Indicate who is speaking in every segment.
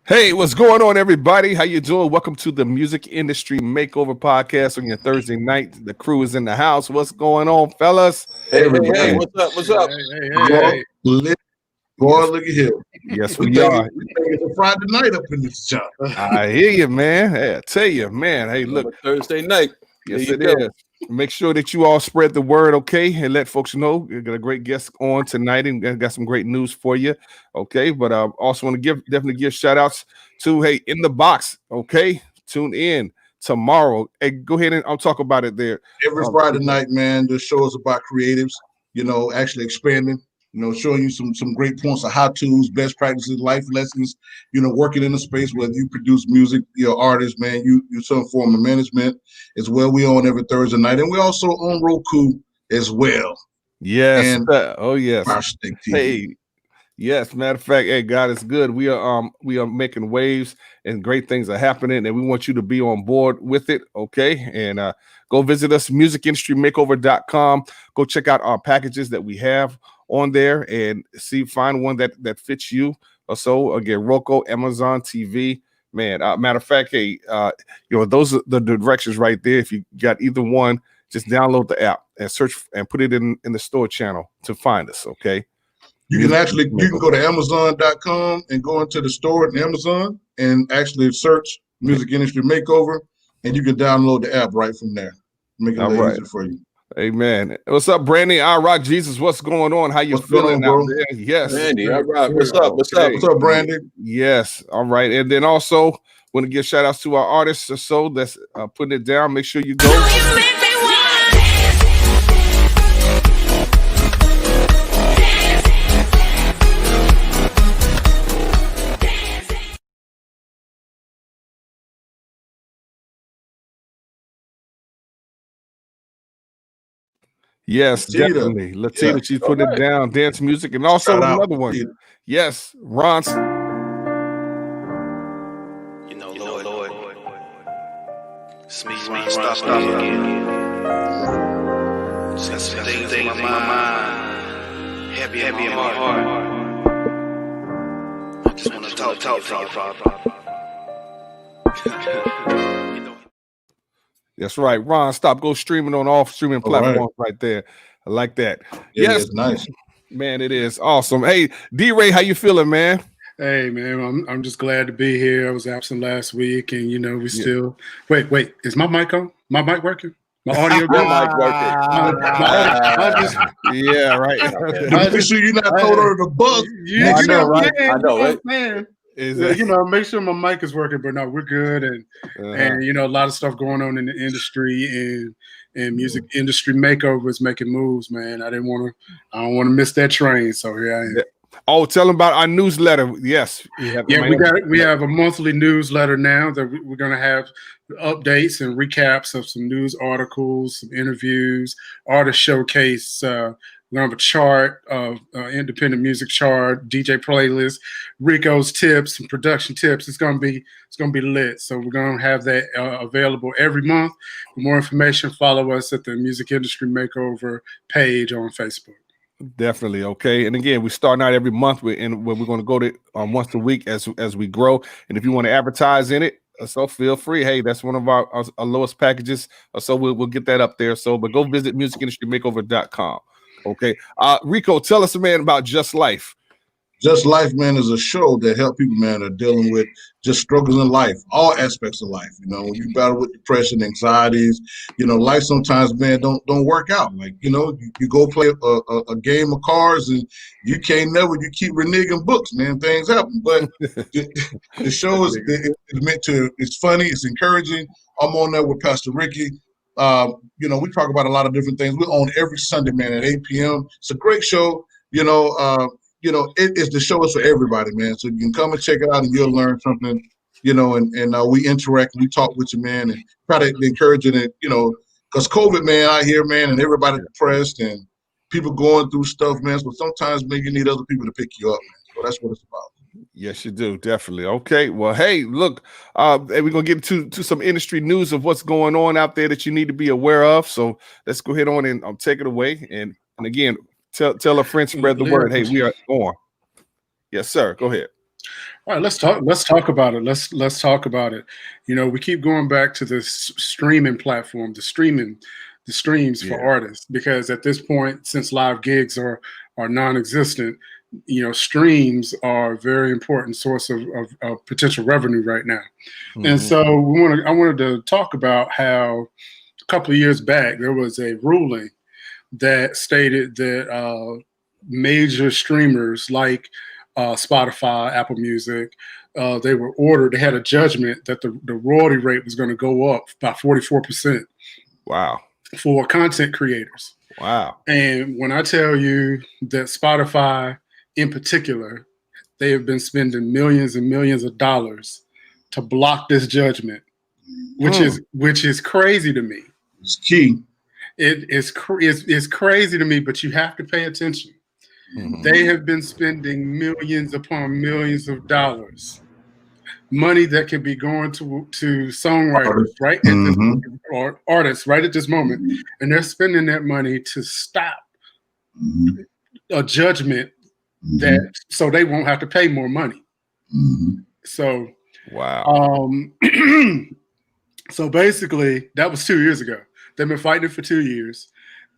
Speaker 1: Hey, what's going on, everybody? How you doing? Welcome to the Music Industry Makeover Podcast on your Thursday night. The crew is in the house. What's going on, fellas?
Speaker 2: Hey,
Speaker 3: Everybody,
Speaker 2: what's up? What's up?
Speaker 3: boy, look,
Speaker 1: Yes,
Speaker 3: look at here.
Speaker 1: yes,
Speaker 3: We
Speaker 1: we
Speaker 3: think
Speaker 1: are.
Speaker 3: it's a Friday night up in this job.
Speaker 1: I hear you, man. Hey, I tell you, man. Hey,
Speaker 2: Another
Speaker 1: look,
Speaker 2: Thursday night. There
Speaker 1: yes,
Speaker 2: you
Speaker 1: it
Speaker 2: go.
Speaker 1: is. Make sure that you all spread the word, okay, and let folks know we got a great guest on tonight, and got some great news for you, okay. But I also want to definitely give shout outs to In the Box, okay. Tune in tomorrow. Hey, go ahead and I'll talk about it there.
Speaker 3: Every Friday night, man, the show is about creatives, actually expanding, showing you some great points of how-tos, best practices, life lessons, working in a space where you produce music, you're an artist, man, you some form of management as well. We on every Thursday night, and we also on Roku as well.
Speaker 1: Yes.
Speaker 3: And
Speaker 1: Oh yes.
Speaker 3: Fire Stick TV.
Speaker 1: Hey, yes. Matter of fact, hey, God is good. We are making waves and great things are happening, and we want you to be on board with it. Okay. And go visit us, musicindustrymakeover.com. Go check out our packages that we have on there and find one that fits you. So again, Roku, Amazon TV. Man, matter of fact, those are the directions right there. If you got either one, just download the app and search and put it in the store channel to find us. Okay.
Speaker 3: You can go to Amazon.com and go into the store at Amazon and actually search Music Industry Makeover, and you can download the app right from there. Make it a little easier for you.
Speaker 1: Amen. What's up, Brandy? I Rock Jesus. What's going on? How you feeling out there? Yes.
Speaker 2: Brandy, all right. What's up? What's up?
Speaker 3: What's up, Brandy?
Speaker 1: Yes. All right. And then also want to give shout outs to our artists or so that's putting it down. Make sure you go. Yes, definitely. Latina, she's putting it down. Dance music, and also another one. Yes, Ron.
Speaker 4: Lord. It's me, Ron. Stop again. Just some things in my mind. Happy in my heart. I just want to talk to you, Father.
Speaker 1: That's right. Ron, stop. Go streaming on all streaming platforms right there. I like that.
Speaker 3: Yes, nice.
Speaker 1: Man, it is awesome. Hey, D-Ray, how you feeling, man?
Speaker 5: Hey, man, I'm just glad to be here. I was absent last week, and we still wait. Is my mic on? My mic working? My audio good?
Speaker 2: Mic working.
Speaker 1: Yeah, right.
Speaker 3: Make sure you're not told her the bug.
Speaker 2: I know, right? I know, right?
Speaker 5: Man. Make sure my mic is working, but no, we're good, and a lot of stuff going on in the industry, and music industry makeover is making moves, man. I don't want to miss that train, so here I am.
Speaker 1: Oh, tell them about our newsletter. Yes,
Speaker 5: we have a monthly newsletter now that we're going to have updates and recaps of some news articles, some interviews, artist showcase. We're going to have a chart of independent music chart, DJ playlist, Rico's tips and production tips. It's going to be lit. So we're going to have that available every month. For more information, follow us at the Music Industry Makeover page on Facebook.
Speaker 1: Definitely. Okay. And again, we start out every month where we're going to go to once a week as we grow. And if you want to advertise in it, so feel free. Hey, that's one of our lowest packages. So we'll get that up there. So, but go visit musicindustrymakeover.com. Okay. Rico, tell us, man, about Just Life.
Speaker 3: Just Life, man, is a show that helps people, man, that are dealing with just struggles in life, all aspects of life. When you battle with depression, anxieties, life sometimes, man, don't work out. Like, you go play a game of cards and you keep reneging books, man. Things happen. But the show is it's funny, it's encouraging. I'm on there with Pastor Ricky. We talk about a lot of different things. We're on every Sunday, man, at 8 p.m. It's a great show. It is the show is for everybody, man. So you can come and check it out and you'll learn something, and we interact and we talk with you, man, and try to encourage it, because COVID, man, out here, man, and everybody depressed and people going through stuff, man. So sometimes, man, you need other people to pick you up, man. So that's what it's about.
Speaker 1: Yes, you do. Definitely. Okay. Well, hey, look, we're going to get to some industry news of what's going on out there that you need to be aware of. So let's go ahead on and take it away. And again, tell a friend, spread the word. Hey, we are on. Yes, sir. Go ahead.
Speaker 5: All right, let's talk about it. Let's talk about it. You know, we keep going back to this streaming platform, the streams for artists, because at this point, since live gigs are non-existent, you know, streams are a very important source of potential revenue right now. And so I wanted to talk about how a couple of years back there was a ruling that stated that major streamers like Spotify, Apple Music, they were ordered. They had a judgment that the royalty rate was going to go up by 44%.
Speaker 1: Wow.
Speaker 5: For content creators.
Speaker 1: Wow.
Speaker 5: And when I tell you that Spotify in particular, they have been spending millions and millions of dollars to block this judgment, which is crazy to me.
Speaker 3: It's key.
Speaker 5: It's crazy to me, but you have to pay attention. They have been spending millions upon millions of dollars, money that could be going to songwriters or artists right at this moment, and they're spending that money to stop a judgment that so they won't have to pay more money. So
Speaker 1: wow.
Speaker 5: So basically, that was 2 years ago. They've been fighting it for 2 years.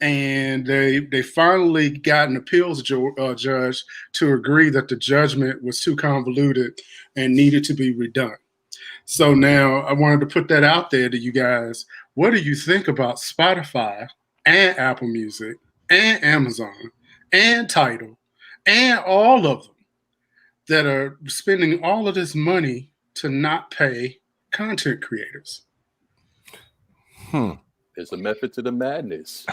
Speaker 5: And they finally got an appeals judge to agree that the judgment was too convoluted and needed to be redone. So now I wanted to put that out there to you guys. What do you think about Spotify and Apple Music and Amazon and Tidal and all of them that are spending all of this money to not pay content creators?
Speaker 2: There's a method to the madness.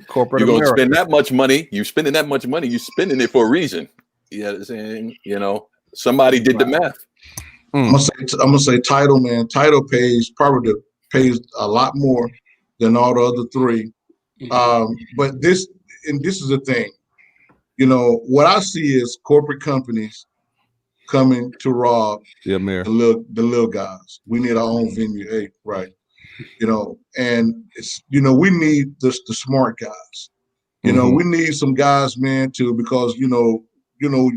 Speaker 1: Corporate
Speaker 2: You're going to
Speaker 1: America.
Speaker 2: spend that much money. You're spending that much money. You're spending it for a reason. You know what I'm saying? You know, somebody did the math.
Speaker 3: I'm gonna say Tidal, man. Tidal pays a lot more than all the other three. But this is the thing. You know, what I see is corporate companies coming to rob the little guys. We need our own venue. Hey, right. You know, and it's, you know, we need the smart guys. You know, we need some guys, man, too, because you know,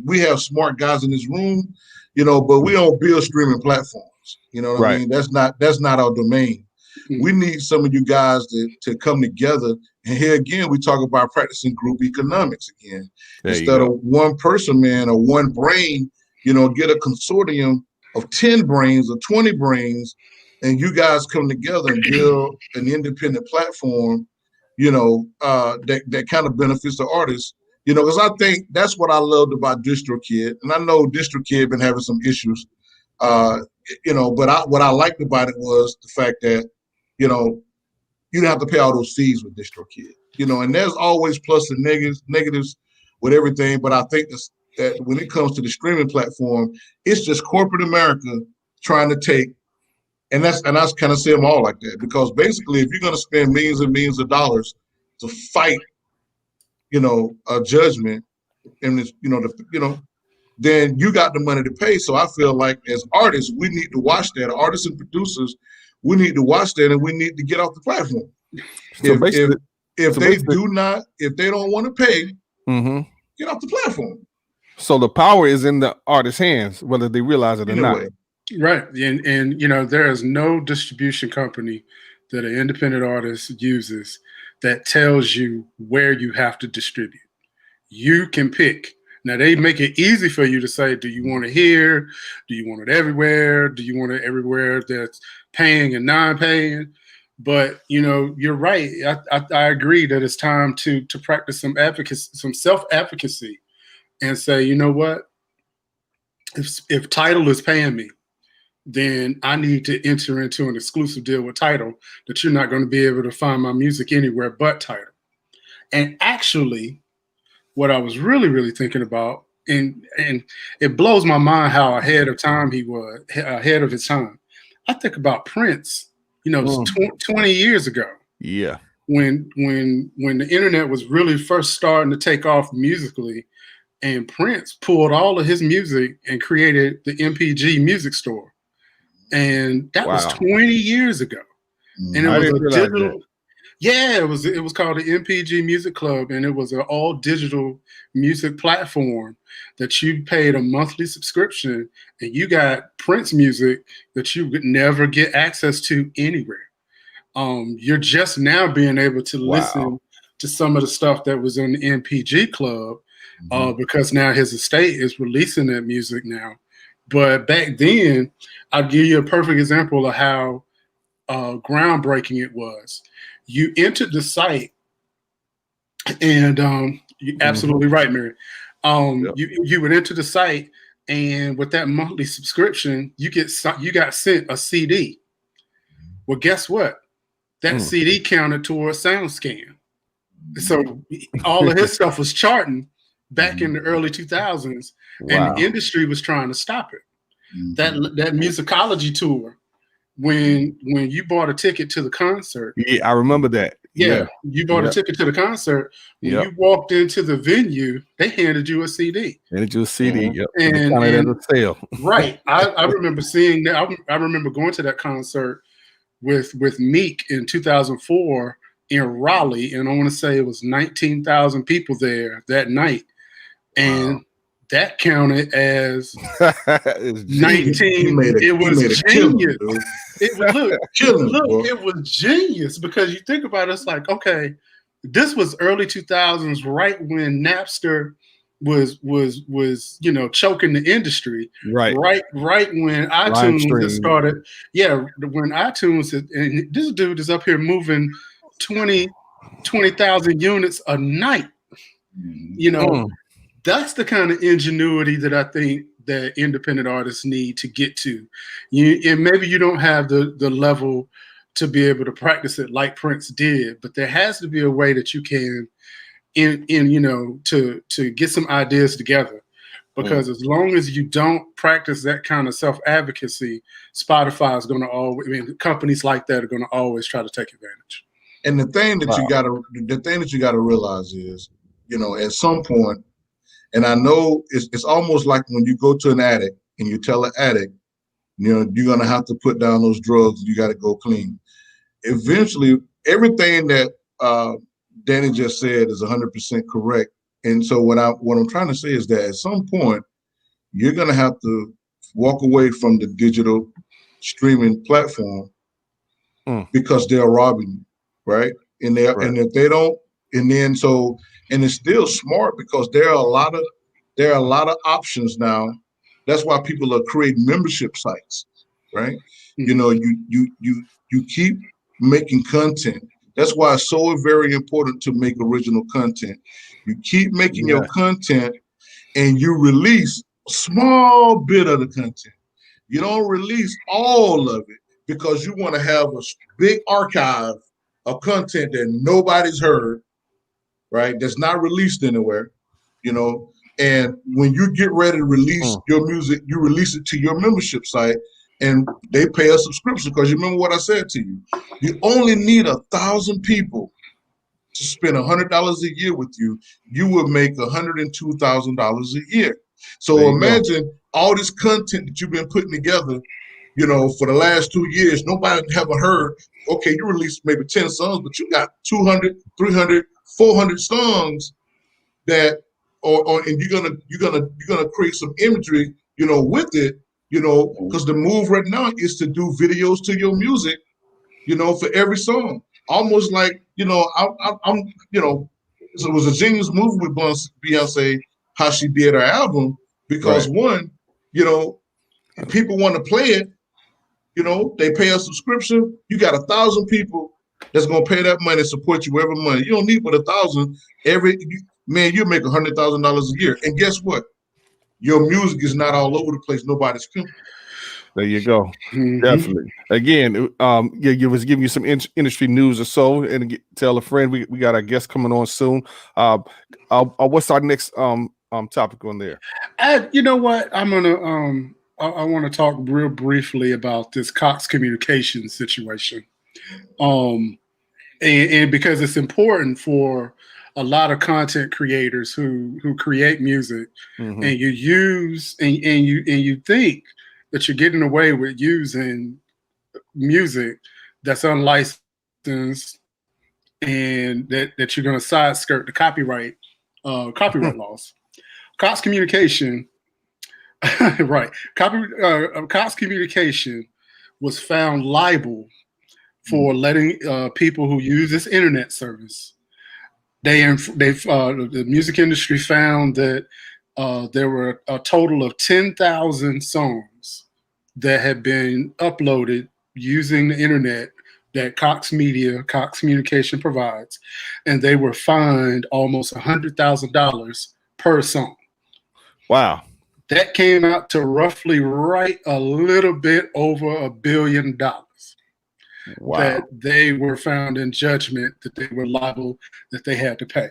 Speaker 3: we have smart guys in this room, you know, but we don't build streaming platforms. You know what I mean? That's not our domain. We need some of you guys to come together. And here again, we talk about practicing group economics again. Instead of one person, man, or one brain, you know, get a consortium of 10 brains or 20 brains, and you guys come together and build an independent platform, you know, that kind of benefits the artists, you know, because I think that's what I loved about DistroKid. And I know DistroKid been having some issues, you know, but what I liked about it was the fact that, you know, you don't have to pay all those fees with DistroKid, you know, and there's always plus and negatives with everything. But I think that when it comes to the streaming platform, it's just corporate America trying to take. And I kind of see them all like that, because basically, if you're going to spend millions and millions of dollars to fight, you know, a judgment, and it's, you know, then you got the money to pay. So I feel like as artists, we need to watch that. Artists and producers, we need to watch that, and we need to get off the platform. So if they don't want to pay, get off the platform.
Speaker 1: So the power is in the artist's hands, whether they realize it or not.
Speaker 5: Right. And you know, there is no distribution company that an independent artist uses that tells you where you have to distribute. You can pick. Now, they make it easy for you to say, do you want it here? Do you want it everywhere? Do you want it everywhere that's paying and non-paying? But, you know, you're right. I agree that it's time to practice some advocacy, some self-advocacy, and say, you know what? If Tidal is paying me, then I need to enter into an exclusive deal with Tidal that you're not going to be able to find my music anywhere but Tidal. And actually, what I was really, really thinking about, and it blows my mind how ahead of time he was, ahead of his time. I think about Prince, you know, 20 years ago.
Speaker 1: Yeah.
Speaker 5: When the internet was really first starting to take off musically, and Prince pulled all of his music and created the MPG music store. And that was 20 years ago. And it was a digital. Yeah, it was called the MPG Music Club, and it was an all digital music platform that you paid a monthly subscription, and you got Prince music that you would never get access to anywhere. You're just now being able to listen to some of the stuff that was in the MPG Club because now his estate is releasing that music now. But back then, I'll give you a perfect example of how groundbreaking it was. You entered the site, and you're absolutely right, Mary. You would enter the site, and with that monthly subscription, you got sent a CD. Well, guess what? That CD counted towards SoundScan. So all of his stuff was charting back in the early 2000s, and the industry was trying to stop it. That musicology tour, when you bought a ticket to the concert.
Speaker 1: Yeah, I remember that.
Speaker 5: Yeah, you bought a ticket to the concert. When you walked into the venue, they handed you a CD.
Speaker 1: Handed you a CD. Yep.
Speaker 5: And
Speaker 1: at a sale.
Speaker 5: Right. I remember seeing that. I remember going to that concert with Meek in 2004 in Raleigh, and I want to say it was 19,000 people there that night, and that counted as 19. It was genius. It was genius because you think about it, it's like, okay, this was early 2000s, right when Napster was choking the industry, right when iTunes had started. Yeah, when iTunes and this dude is up here moving 20,000 units a night. That's the kind of ingenuity that I think that independent artists need to get to. And maybe you don't have the level to be able to practice it like Prince did, but there has to be a way that you can to get some ideas together. Because as long as you don't practice that kind of self-advocacy, Spotify is going to always, companies like that are going to always try to take advantage.
Speaker 3: And the thing that you gotta realize is, at some point, and I know it's almost like when you go to an addict and you tell an addict, you're gonna have to put down those drugs. You got to go clean. Eventually, everything that Danny just said is 100% correct. And so what I'm trying to say is that at some point, you're gonna have to walk away from the digital streaming platform because they're robbing you, right? And if they don't, and it's still smart because there are a lot of options now. That's why people are creating membership sites, right? You keep making content. That's why it's so very important to make original content. You keep making your content, and you release a small bit of the content. You don't release all of it because you want to have a big archive of content that nobody's heard, right? That's not released anywhere, And when you get ready to release your music, you release it to your membership site, and they pay a subscription. Because you remember what I said to you, you only need 1,000 people to spend $100 a year with you. You will make $102,000 a year. So imagine all this content that you've been putting together, for the last 2 years. Nobody haven't heard. Okay, you released maybe 10 songs, but you got 200, 300, 400 songs that, and you're gonna create some imagery, with it, because the move right now is to do videos to your music, for every song. Almost like, I'm so it was a genius move with Beyonce, how she did her album, because one, people want to play it. They pay a subscription. You got 1,000 people that's gonna pay that money, support you every month. You don't need but 1,000 you make $100,000 a year. And guess what? Your music is not all over the place. Nobody's pimping.
Speaker 1: There you go. Definitely. Again, you was giving you some industry news or so, and tell a friend we got our guest coming on soon. What's our next topic on there?
Speaker 5: You know what? I'm gonna I want to talk real briefly about this Cox Communications situation, and because it's important for a lot of content creators who create music, and you use and you think that you're getting away with using music that's unlicensed and that you're going to side skirt the copyright laws. Cox Communication, right? Cox Communication was found liable for letting people who use this internet service. The music industry found that there were a total of 10,000 songs that had been uploaded using the internet that Cox Communication provides, and they were fined almost $100,000 per song.
Speaker 1: Wow.
Speaker 5: That came out to roughly right a little bit over $1 billion.
Speaker 1: Wow.
Speaker 5: That they were found in judgment that they were liable, that they had to pay.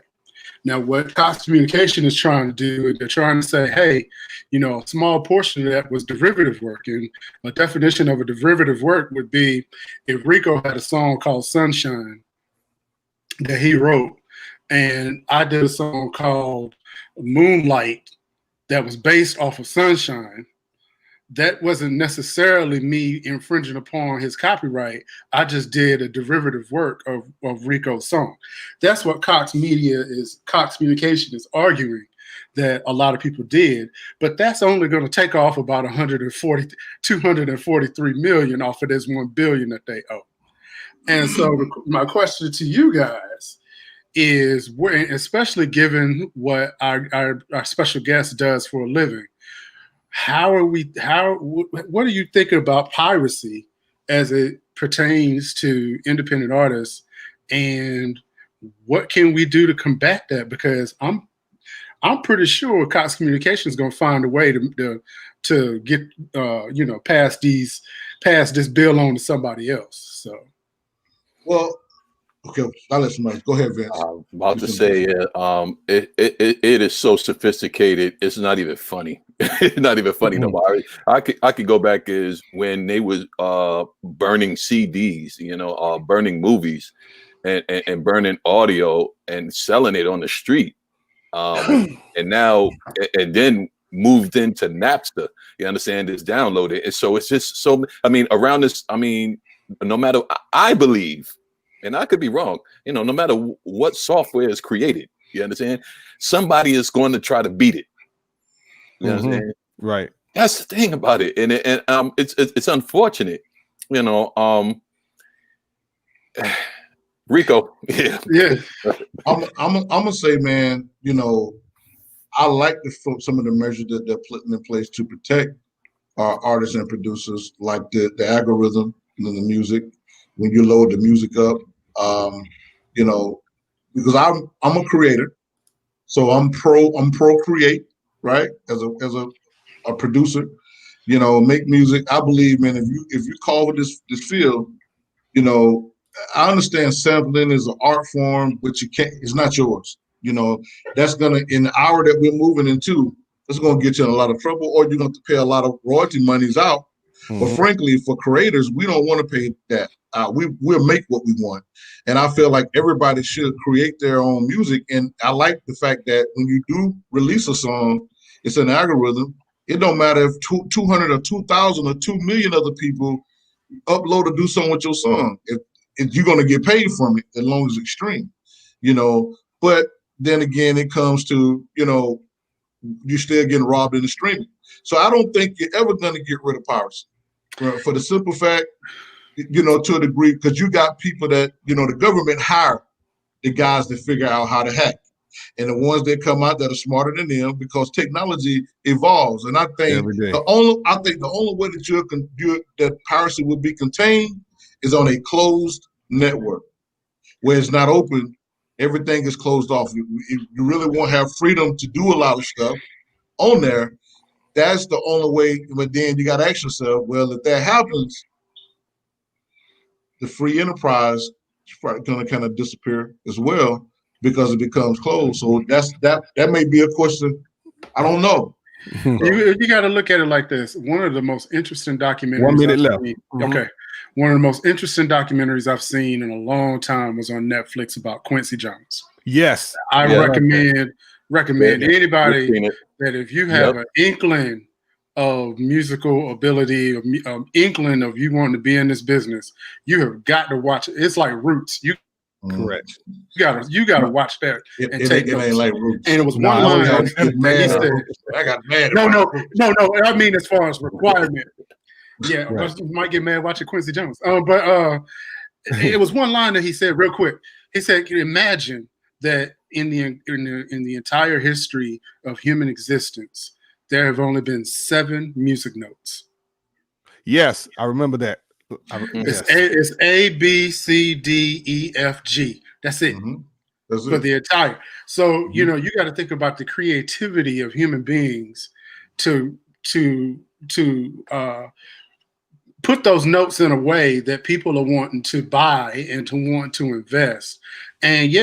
Speaker 5: Now, what Cox Communication is trying to do, they're trying to say, hey, a small portion of that was derivative work. And a definition of a derivative work would be if Rico had a song called Sunshine that he wrote, and I did a song called Moonlight that was based off of Sunshine. That wasn't necessarily me infringing upon his copyright. I just did a derivative work of Rico's song. That's what Cox Communication is arguing that a lot of people did, but that's only going to take off about 243 million off of this 1 billion that they owe. And so my question to you guys is, especially given what our special guest does for a living, what are you thinking about piracy as it pertains to independent artists, and what can we do to combat that? Because I'm pretty sure Cox Communication is going to find a way to get pass this bill on to somebody else. So,
Speaker 3: well, okay, I'll let somebody go ahead, Vince.
Speaker 2: About to say, it is so sophisticated. It's not even funny. It's not even funny no more. I could go back as when they was burning CDs, burning movies, and burning audio and selling it on the street, and now and then moved into Napster. You understand? It's downloaded, and so it's just so. I mean, around this. I mean, no matter. I believe. And I could be wrong, no matter what software is created, you understand? Somebody is going to try to beat it. You understand?
Speaker 1: Right.
Speaker 2: That's the thing about it. And it's unfortunate, Rico.
Speaker 5: Yeah.
Speaker 3: I'm gonna say, man, I like some of the measures that they're putting in place to protect our artists and producers, like the algorithm in the music. When you load the music up, because I'm a creator, so I'm pro create, right? As a producer, make music. I believe, man, if you call this field, I understand sampling is an art form, but it's not yours. That's gonna, in the hour that we're moving into, it's gonna get you in a lot of trouble, or you're gonna have to pay a lot of royalty monies out. But frankly, for creators, we don't want to pay that. We'll make what we want. And I feel like everybody should create their own music. And I like the fact that when you do release a song, it's an algorithm. It don't matter if 200 or 2,000 or 2 million other people upload or do something with your song. If you're going to get paid from it, as long as it's streamed, But then again, it comes to, you're still getting robbed in the streaming. So I don't think you're ever going to get rid of piracy. For the simple fact, to a degree, because you got people that, the government hire the guys that figure out how to hack. And the ones that come out that are smarter than them, because technology evolves. And I think the only way that that piracy will be contained is on a closed network. Where it's not open, everything is closed off. You really won't have freedom to do a lot of stuff on there. That's the only way. But then you got to ask yourself, well, if that happens, the free enterprise is probably going to kind of disappear as well, because it becomes closed. So that may be a question. I don't know.
Speaker 5: You got to look at it like this. One of the most interesting documentaries.
Speaker 1: 1 minute left.
Speaker 5: Okay. One of the most interesting documentaries I've seen in a long time was on Netflix about Quincy Jones.
Speaker 1: Yes.
Speaker 5: I recommend anybody that if you have an inkling of musical ability, inkling of you wanting to be in this business, you have got to watch it. It's like Roots. You
Speaker 1: Correct.
Speaker 5: You gotta watch that and take
Speaker 3: it
Speaker 5: notes.
Speaker 3: ain't like Roots.
Speaker 5: And it was
Speaker 1: Nah,
Speaker 5: one line that
Speaker 3: mad
Speaker 5: he
Speaker 3: at
Speaker 5: said.
Speaker 3: Roots. I got mad.
Speaker 5: No,
Speaker 3: about Roots.
Speaker 5: no. I mean, as far as requirement, yeah,
Speaker 1: Right.
Speaker 5: but you might get mad watching Quincy Jones. But it was one line that he said real quick. He said, "Can you imagine that in the entire history of human existence, there have only been 7 music notes.
Speaker 1: Yes, I remember that.
Speaker 5: It's
Speaker 1: Yes.
Speaker 5: it's A, B, C, D, E, F, G. That's it
Speaker 3: Mhm. That's
Speaker 5: for
Speaker 3: it.
Speaker 5: the entire. So you
Speaker 3: Mhm.
Speaker 5: know you got to think about the creativity of human beings to put those notes in a way that people are wanting to buy and to want to invest. And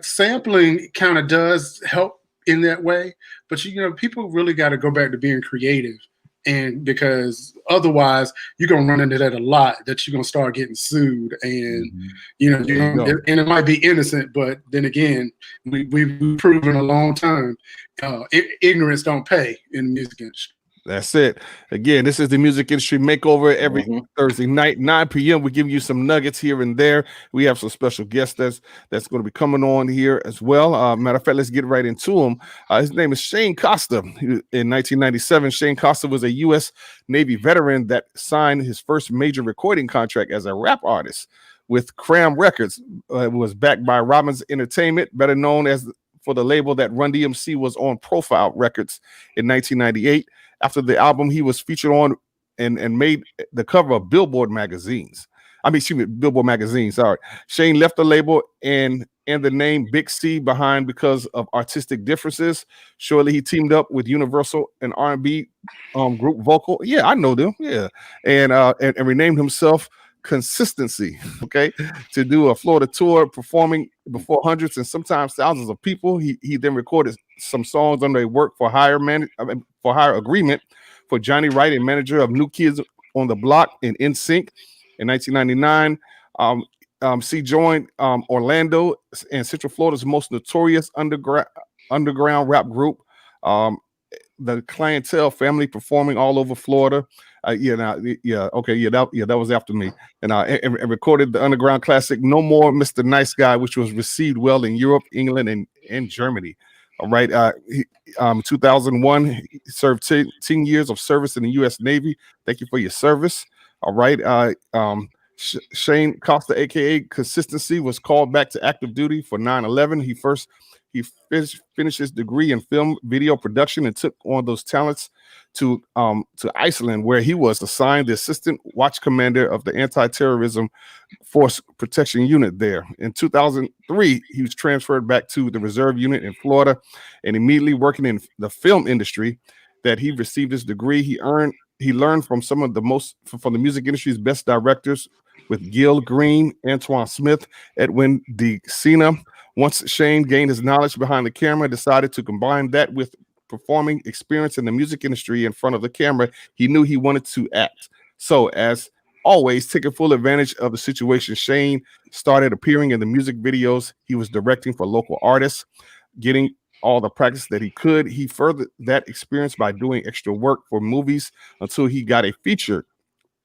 Speaker 5: sampling kind of does help in that way. But you know, people really got to go back to being creative. And because otherwise you're gonna run into that a lot, that you're gonna start getting sued, and
Speaker 3: Mhm.
Speaker 5: you know,
Speaker 1: There you go.
Speaker 5: and it might be innocent, but then again, we've proven a long time, ignorance don't pay in the music industry.
Speaker 1: That's it. Again, this is the Music Industry Makeover every Thursday night, 9 p.m. We give you some nuggets here and there. We have some special guests that's going to be coming on here as well. Matter of fact, let's get right into him. His name is Shane Costa. In 1997, Shane Costa was a U.S. Navy veteran that signed his first major recording contract as a rap artist with Cram Records. It was backed by Robbins Entertainment, better known as for the label that Run DMC was on, Profile Records, in 1998. After the album, he was featured on and made the cover of Billboard magazines. Billboard magazine. Sorry. Shane left the label and the name Big C behind because of artistic differences. Shortly, he teamed up with Universal and R&B group Vocal. Yeah, I know them. Yeah, and renamed himself Consistency. Okay, to do a Florida tour, performing before hundreds and sometimes thousands of people. He then recorded some songs under a work for hire agreement for Johnny Wright, a manager of New Kids on the Block and NSYNC. In 1999, C joined Orlando and Central Florida's most notorious underground rap group, the Clientele Family, performing all over Florida. That was after me. And recorded the underground classic "No More Mr. Nice Guy," which was received well in Europe, England, and Germany. All right. 2001, he served 10 years of service in the U.S. Navy. Thank you for your service. All right. Shane Costa, aka Consistency, was called back to active duty for 9/11. He finished his degree in film video production and took on those talents to Iceland, where he was assigned the assistant watch commander of the anti-terrorism force protection unit there. In 2003, he was transferred back to the reserve unit in Florida, and immediately working in the film industry that he received his degree. He learned from some of from the music industry's best directors, with Gil Green, Antoine Smith, Edwin D. Sena. Once Shane gained his knowledge behind the camera, decided to combine that with performing experience in the music industry in front of the camera, he knew he wanted to act. So, as always, taking full advantage of the situation, Shane started appearing in the music videos he was directing for local artists, getting all the practice that he could. He furthered that experience by doing extra work for movies until he got a featured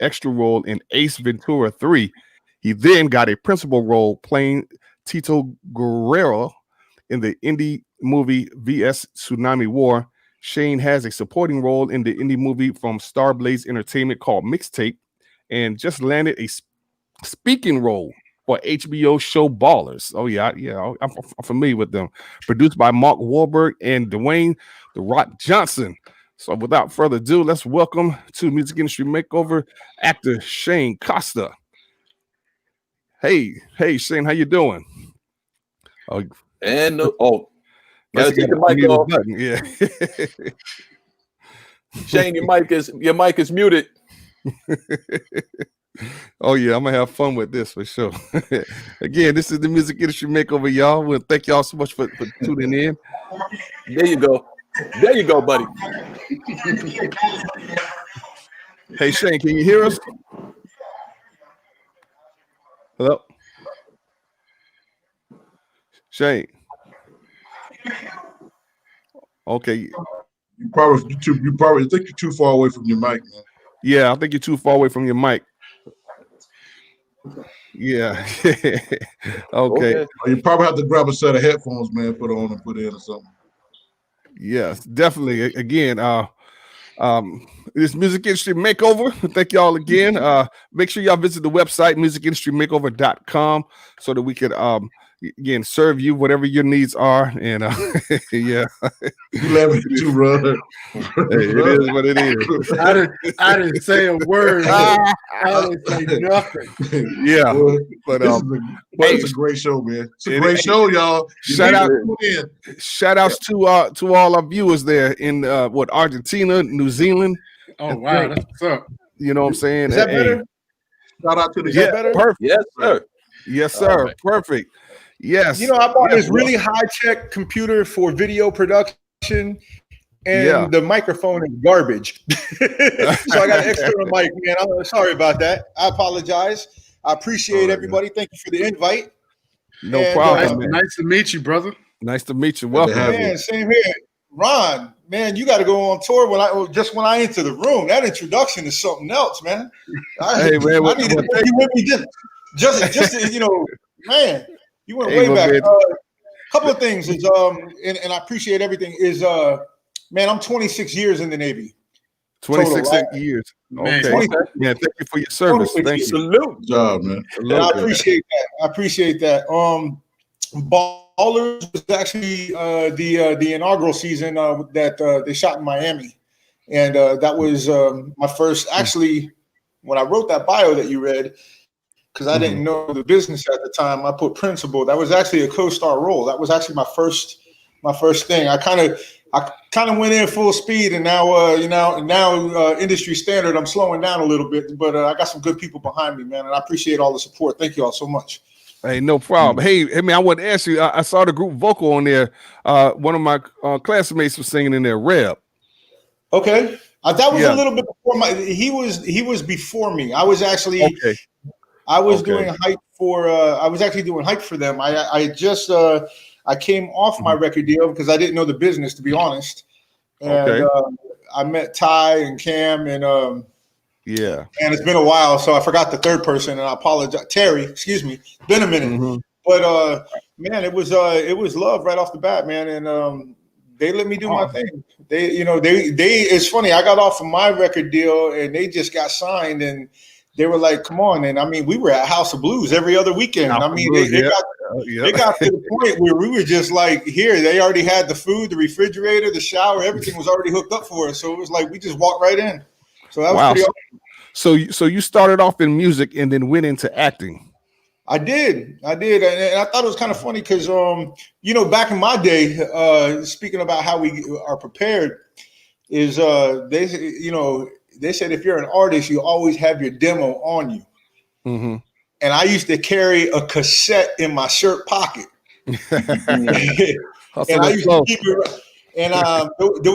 Speaker 1: extra role in Ace Ventura 3. He then got a principal role playing Tito Guerrero in the indie movie VS Tsunami War. Shane has a supporting role in the indie movie from Starblaze Entertainment called Mixtape, and just landed a speaking role for HBO show Ballers. Oh yeah, I'm familiar with them. Produced by Mark Wahlberg and Dwayne "The Rock" Johnson. So without further ado, let's welcome to Music Industry Makeover actor Shane Costa. Hey, Shane, how you doing? Oh,
Speaker 2: And
Speaker 1: gotta
Speaker 2: take the mic off.
Speaker 1: Button. Yeah.
Speaker 2: Shane, your mic is muted.
Speaker 1: Oh yeah, I'm gonna have fun with this for sure. Again, this is the Music Industry Makeover, y'all. We'll thank y'all so much for tuning in.
Speaker 2: There you go, buddy.
Speaker 1: Hey Shane, can you hear us? Hello, Shane. Okay.
Speaker 3: You probably think you're too far away from your mic, man.
Speaker 1: Yeah, I think you're too far away from your mic. Yeah. Okay.
Speaker 2: Okay.
Speaker 3: Or you probably have to grab a set of headphones, man, put on and put in or something.
Speaker 1: Yes, definitely. Again, this music industry makeover. Thank y'all again. Make sure y'all visit the website musicindustrymakeover.com so that we could again serve you whatever your needs are. And yeah,
Speaker 3: You laughing too, brother.
Speaker 1: it is what it is.
Speaker 5: I didn't say a word. I didn't say nothing.
Speaker 1: Yeah,
Speaker 3: Boy,
Speaker 1: but
Speaker 3: it's a great show, man. It's a great show, y'all.
Speaker 1: Shout out,
Speaker 3: in.
Speaker 1: shout outs to all our viewers there in what Argentina, New Zealand.
Speaker 5: Oh wow, that's what's up.
Speaker 1: You know what I'm saying?
Speaker 6: Is that better?
Speaker 3: Shout out to the
Speaker 6: Is that better?
Speaker 1: Perfect.
Speaker 2: Yes, sir.
Speaker 1: Yes, sir. Perfect. Yes.
Speaker 6: You know, I bought
Speaker 1: yes,
Speaker 6: this really high-tech computer for video production, and the microphone is garbage. So I got an external mic, man. I'm sorry about that. I apologize. I appreciate everybody. Thank you for the invite.
Speaker 1: No
Speaker 6: And,
Speaker 1: problem. Man.
Speaker 5: Nice to meet you, brother.
Speaker 1: Nice to meet you. Welcome.
Speaker 6: Man, same here. Ron, man, you got to go on tour when I enter the room. That introduction is something else, man.
Speaker 1: Hey, man,
Speaker 6: I need to take you with me just you know, man, you went way back. Couple of things is and I appreciate everything is man, I'm 26 years in the Navy.
Speaker 1: 26
Speaker 6: total, right?
Speaker 1: years.
Speaker 6: Man,
Speaker 1: Okay. Yeah, thank you for your service. Thank you.
Speaker 2: Salute.
Speaker 3: Good job, man.
Speaker 6: And I appreciate that. I appreciate that. Ballers was actually the inaugural season that they shot in Miami, and that was my first. Actually, when I wrote that bio that you read, because I didn't know the business at the time, I put principal. That was actually a co-star role. That was actually my first thing. I kind of went in full speed, and now industry standard, I'm slowing down a little bit, but I got some good people behind me, man, and I appreciate all the support. Thank you all so much.
Speaker 1: Hey, no problem. Hey, man, I want to ask you. I saw the group vocal on there. One of my classmates was singing in there. Reb.
Speaker 6: Okay, that was a little bit before he was before me. I was actually I was doing hype for. I was actually doing hype for them. I just I came off my record deal because I didn't know the business, to be honest. And I met Ty and Cam and and it's been a while, so I forgot the third person, and I apologize. Terry, excuse me. It's been a minute, but man, it was love right off the bat, man, and they let me do my thing. They it's funny. I got off of my record deal, and they just got signed, and they were like, "Come on!" And I mean, we were at House of Blues every other weekend. I mean, it got to the point where we were just like, here. They already had the food, the refrigerator, the shower, everything was already hooked up for us. So it was like we just walked right in. So that was pretty awesome.
Speaker 1: So you started off in music and then went into acting.
Speaker 6: I did, and I thought it was kind of funny because back in my day, speaking about how we are prepared, is they said if you're an artist, you always have your demo on you. And I used to carry a cassette in my shirt pocket. And I used to keep it. And there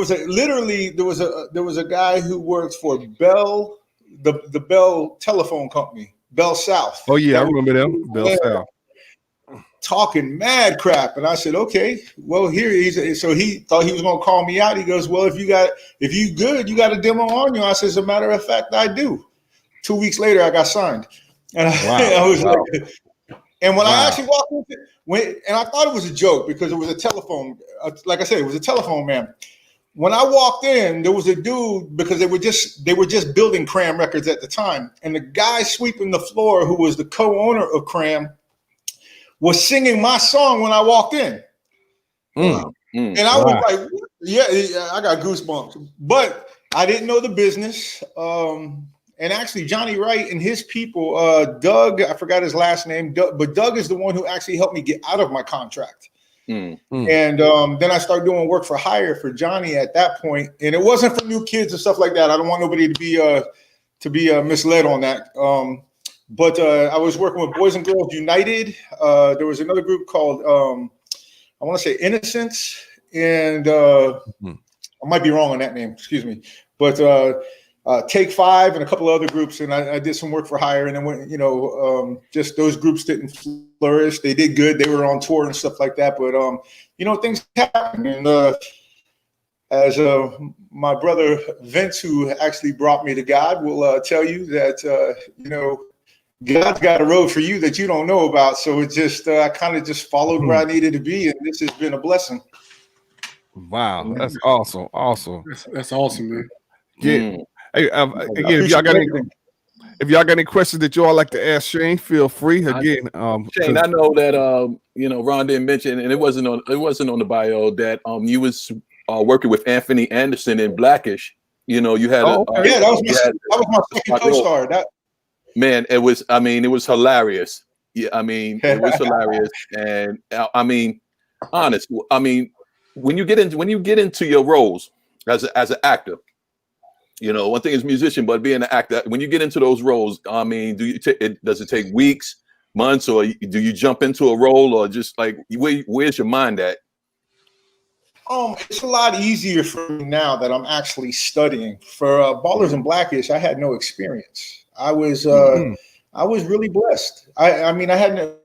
Speaker 6: was a guy who worked for Bell, the Bell telephone company, Bell South.
Speaker 1: Oh yeah, I remember them. Bell South.
Speaker 6: Talking mad crap, and I said, okay, well so he thought he was gonna call me out. He goes, well, if you good, you got a demo on you. I said, as a matter of fact, I do. 2 weeks later, I got signed, and I was like, and when I actually walked into and I thought it was a joke because it was a telephone. Like I said, it was a telephone man. When I walked in, there was a dude because they were just building Cram Records at the time, and the guy sweeping the floor, who was the co-owner of Cram, was singing my song when I walked in. And I was like, yeah, I got goosebumps. But I didn't know the business. And actually, Johnny Wright and his people, Doug, I forgot his last name, but Doug is the one who actually helped me get out of my contract. And then I started doing work for hire for Johnny at that point. And it wasn't for new kids and stuff like that. I don't want nobody to be misled on that. But I was working with Boys and Girls United. There was another group called, I want to say Innocence. And I might be wrong on that name, excuse me. But Take Five and a couple of other groups. And I did some work for hire. And then when, just those groups didn't flourish. They did good. They were on tour and stuff like that. But, things happen. And as my brother Vince, who actually brought me to God, will tell you that, God's got a road for you that you don't know about. So it just, I kind of just followed where I needed to be. And this has been a blessing.
Speaker 1: Wow, that's awesome. Awesome.
Speaker 5: That's awesome, man.
Speaker 1: Yeah. Hey,
Speaker 6: I
Speaker 1: again,
Speaker 6: appreciate
Speaker 1: if y'all got any questions that you all like to ask Shane, feel free. Again,
Speaker 2: Shane, I know that Ron didn't mention, and it wasn't on the bio that you was working with Anthony Anderson in Blackish. You know, you had
Speaker 6: yeah, that was my second co-star. That
Speaker 2: man, it was hilarious. Yeah, I mean, it was hilarious, and I mean, honest. I mean, when you get into your roles as an actor, you know, one thing is musician, but being an actor, when you get into those roles, I mean, does it take weeks, months, or do you jump into a role, or just like where's your mind at?
Speaker 6: It's a lot easier for me now that I'm actually studying. For Ballers and Blackish, I had no experience. I was really blessed. I mean, I had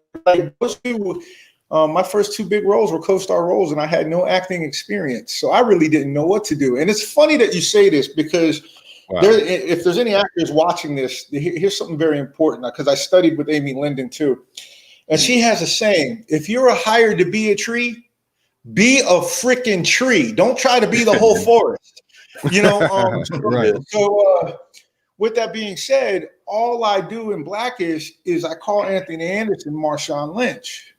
Speaker 6: my first two big roles were co-star roles, and I had no acting experience, so I really didn't know what to do. And it's funny that you say this because if there's any actors watching this, here's something very important, because I studied with Amy Linden too, and she has a saying: if you're hired to be a tree, be a freaking tree. Don't try to be the whole forest. You know.
Speaker 1: Right.
Speaker 6: So with that being said, all I do in Blackish is I call Anthony Anderson Marshawn Lynch.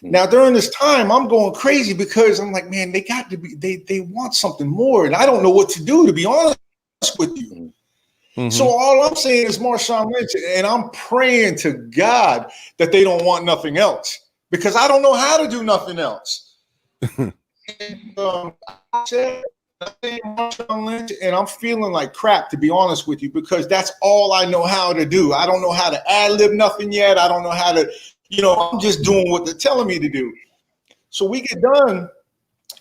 Speaker 6: Now during this time, I'm going crazy because I'm like, man, they got to be, they want something more, and I don't know what to do, to be honest with you. So all I'm saying is Marshawn Lynch, and I'm praying to God that they don't want nothing else, because I don't know how to do nothing else. And, I said Marshawn Lynch, and I'm feeling like crap, to be honest with you, because that's all I know how to do. I don't know how to ad-lib nothing yet. I don't know how to, you know, I'm just doing what they're telling me to do. So we get done,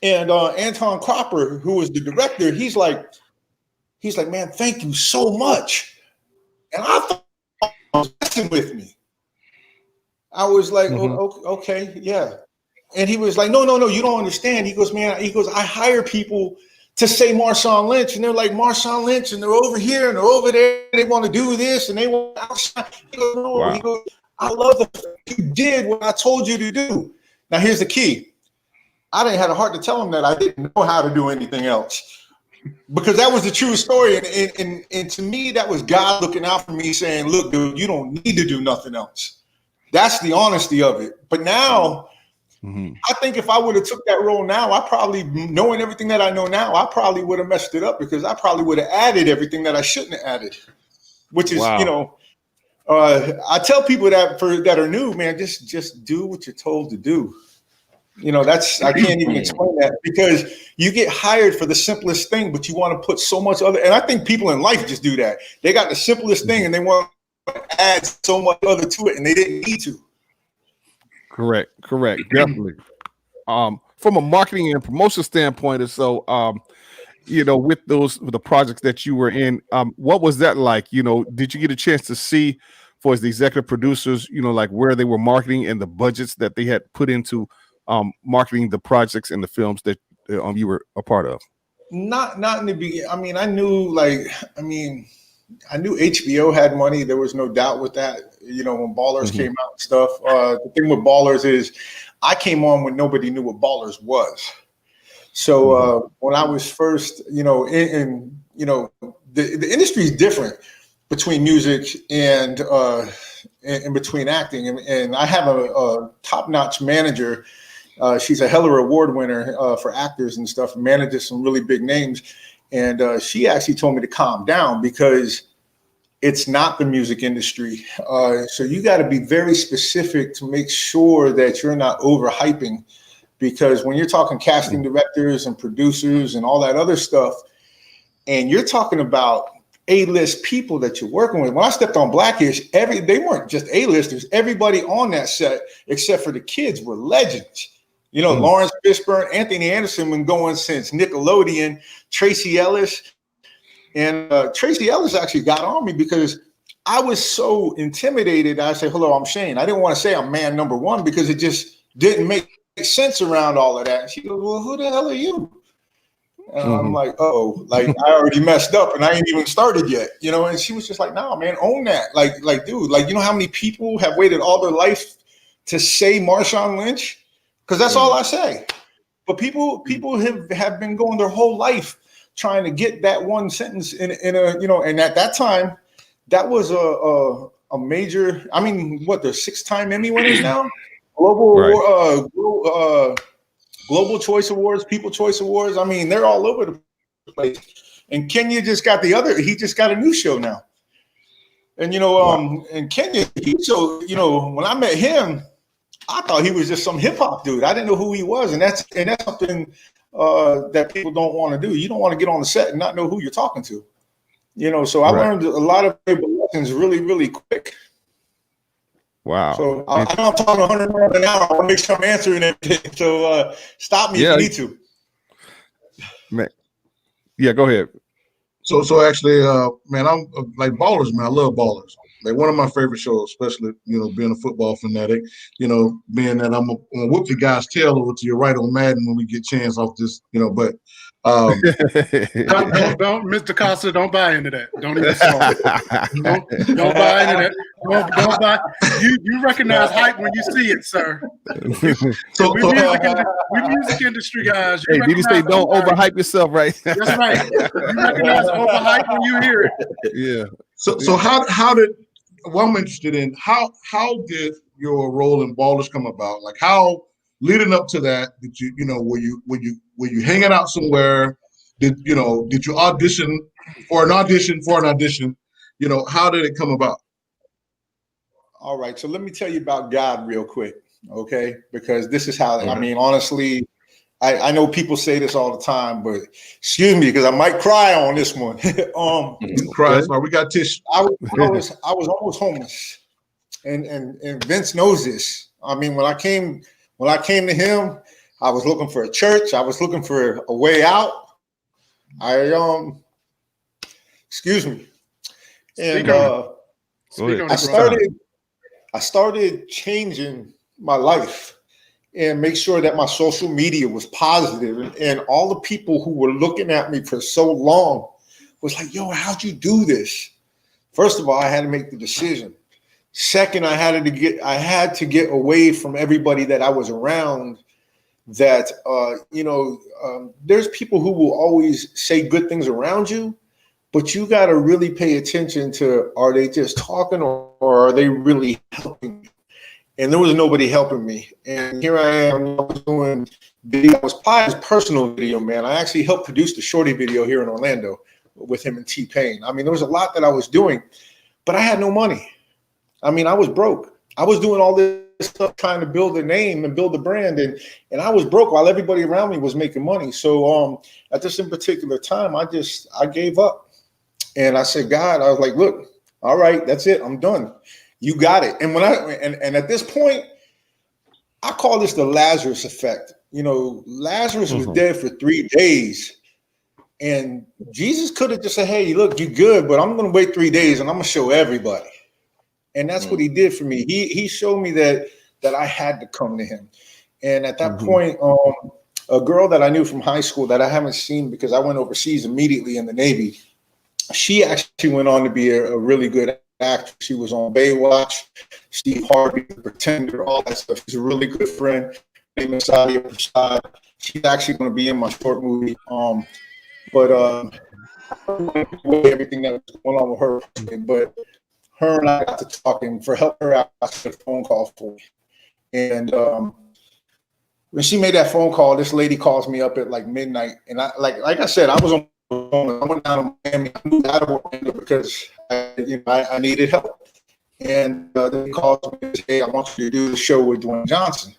Speaker 6: and Anton Cropper, who was the director, he's like, man, thank you so much. And I thought he was messing with me. I was like, okay, yeah. And he was like, no, you don't understand. He goes, I hire people to say Marshawn Lynch, and they're like Marshawn Lynch, and they're over here and they're over there. They want to do this and they want outside. He goes, no. Wow. He goes, I love the fact you did what I told you to do. Now here's the key. I didn't have the heart to tell him that I didn't know how to do anything else, because that was the true story. And to me, that was God looking out for me, saying, look, dude, you don't need to do nothing else. That's the honesty of it. But now, I think if I would have took that role now, I probably, knowing everything that I know now, I probably would have messed it up, because I probably would have added everything that I shouldn't have added, which is, you know, I tell people that that are new, man, just do what you're told to do. You know, that's, I can't even explain that, because you get hired for the simplest thing, but you want to put so much other, and I think people in life just do that. They got the simplest thing and they want to add so much other to it, and they didn't need to.
Speaker 1: Correct. Definitely. From a marketing and promotion standpoint, or so, you know, with the projects that you were in, what was that like? You know, did you get a chance to see, for as the executive producers, you know, like where they were marketing and the budgets that they had put into marketing the projects and the films that you were a part of? Not
Speaker 6: in the beginning. I mean, I knew HBO had money. There was no doubt with that. You know, when Ballers came out and stuff. The thing with Ballers is I came on when nobody knew what Ballers was. So when I was first, you know, you know, the industry is different between music and between acting. And I have a top-notch manager. She's a Heller Award winner for actors and stuff, and manages some really big names. And she actually told me to calm down, because it's not the music industry. So you got to be very specific to make sure that you're not overhyping, because when you're talking casting directors and producers and all that other stuff, and you're talking about A-list people that you're working with. When I stepped on Blackish, they weren't just A-listers. Everybody on that set, except for the kids, were legends. You know, Lawrence Fishburne, Anthony Anderson been going since Nickelodeon, Tracy Ellis. And Tracy Ellis actually got on me because I was so intimidated. I said, hello, I'm Shane. I didn't want to say I'm man number one, because it just didn't make sense around all of that. And she goes, well, who the hell are you? And I'm like, oh, like I already messed up and I ain't even started yet, you know? And she was just like, nah, man, own that. Like, dude, like, you know how many people have waited all their life to say Marshawn Lynch? Because that's all I say. But people have been going their whole life trying to get that one sentence in a, you know, and at that time, that was a major, I mean, what, they're 6-time Emmy winners now? Global Choice Awards, People Choice Awards. I mean, they're all over the place. And Kenya just got he just got a new show now. And, you know, and Kenya, so, you know, when I met him, I thought he was just some hip hop dude. I didn't know who he was. And that's something that people don't want to do. You don't want to get on the set and not know who you're talking to. You know, so I learned a lot of lessons really, really quick.
Speaker 1: Wow.
Speaker 6: So I know I'm talking 100 miles an hour. I want to make sure I'm answering everything. So stop me if you need to.
Speaker 1: Man. Yeah, go ahead.
Speaker 3: So actually, man, I'm like Ballers, man. I love Ballers. Like one of my favorite shows, especially, you know, being a football fanatic, you know, being that I'm gonna whoop the guy's tail over to your right on Madden when we get chance off this, you know, but
Speaker 5: don't, Mr. Costa, don't buy into that. Don't even start. Don't buy into that. Don't buy. You recognize hype when you see it, sir. We music industry guys.
Speaker 1: Hey, did you say don't overhype yourself, right?
Speaker 5: That's right. You recognize overhype when you hear it.
Speaker 1: Yeah.
Speaker 3: So how did, what I'm interested in, how did your role in Ballers come about? Like how leading up to that, did you know, were you hanging out somewhere? Did you audition for an audition? You know, how did it come about?
Speaker 6: All right, so let me tell you about God real quick, okay? Because this is how, I mean, honestly, I know people say this all the time, but excuse me, because I might cry on this one.
Speaker 3: Cry, sorry, we got tissue.
Speaker 6: I was almost homeless, and Vince knows this. I mean, when I came to him, I was looking for a church. I was looking for a way out. Excuse me, and I started changing my life and make sure that my social media was positive, and all the people who were looking at me for so long was like, yo, how'd you do this? First of all, I had to make the decision. Second, I had to get away from everybody that I was around that, there's people who will always say good things around you, but you got to really pay attention to, are they just talking or are they really helping you? And there was nobody helping me. And here I am, I was doing video. I was probably his personal video, man. I actually helped produce the Shorty video here in Orlando with him and T-Pain. I mean, there was a lot that I was doing, but I had no money. I mean, I was broke. I was doing all this stuff trying to build a name and build a brand, and I was broke while everybody around me was making money. So at this in particular time, I gave up. And I said, God, I was like, look, all right, that's it. I'm done. You got it. And and at this point, I call this the Lazarus effect. You know, Lazarus was dead for 3 days. And Jesus could have just said, hey, look, you good, but I'm going to wait 3 days and I'm going to show everybody. And that's what he did for me. He showed me that I had to come to him. And at that point, a girl that I knew from high school that I haven't seen because I went overseas immediately in the Navy, she actually went on to be a really good actress. She was on Baywatch, Steve Harvey, The Pretender, all that stuff. She's a really good friend. Her name is Sadia Prasad. She's actually going to be in my short movie. Everything that was going on with her, but her and I got to talking for help her out. I got a phone call for me. And when she made that phone call, this lady calls me up at like midnight. And I like I said, I was on the phone. I went down to Miami. I moved out of Orlando because I needed help. And they called me and said, hey, I want you to do the show with Dwayne Johnson.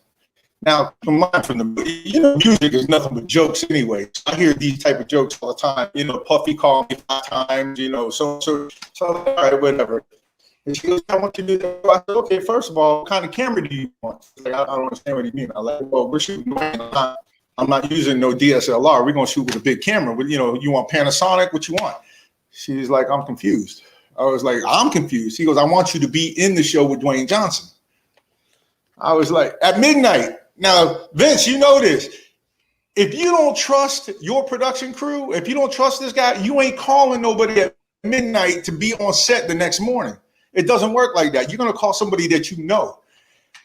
Speaker 6: Now, from the music is nothing but jokes anyway. I hear these type of jokes all the time. You know, Puffy called me 5 times, you know, so all right, whatever. And she goes, I want you to do that. I said, okay, first of all, what kind of camera do you want? She's like, I don't understand what you mean. I'm like, well, we're shooting. I'm not using no DSLR. We're going to shoot with a big camera. But, you know, you want Panasonic? What you want? She's like, I'm confused. I was like, I'm confused. He goes, I want you to be in the show with Dwayne Johnson. I was like, at midnight. Now, Vince, you know this. if you don't trust your production crew, if you don't trust this guy, you ain't calling nobody at midnight to be on set the next morning. It doesn't work like that. You're gonna call somebody that you know.